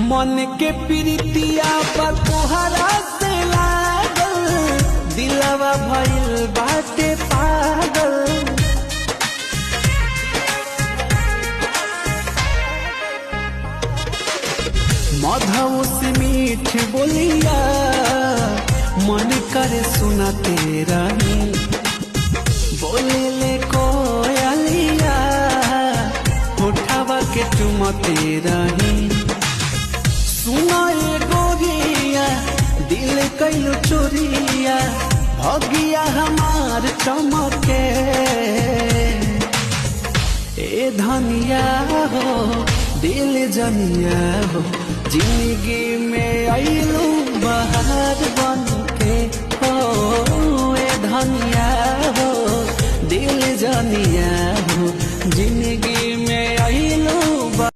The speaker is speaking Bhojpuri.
मन के प्रीतिया पर तोहरा से लागल, दिलवा भइल बाटे पागल। मधु से मीठ बोलिया मन करे सुनाते रही, बोले ले कोयलिया उठावा के चुमते रही। सुनाए गोरिया दिल कैलो चोरिया, भगिया हमार चमके। ए धनिया हो दिल जनिया हो, जिंदगी में आइलू बहार बन के हो। ए धनिया हो दिल जनिया हो, जिंदगी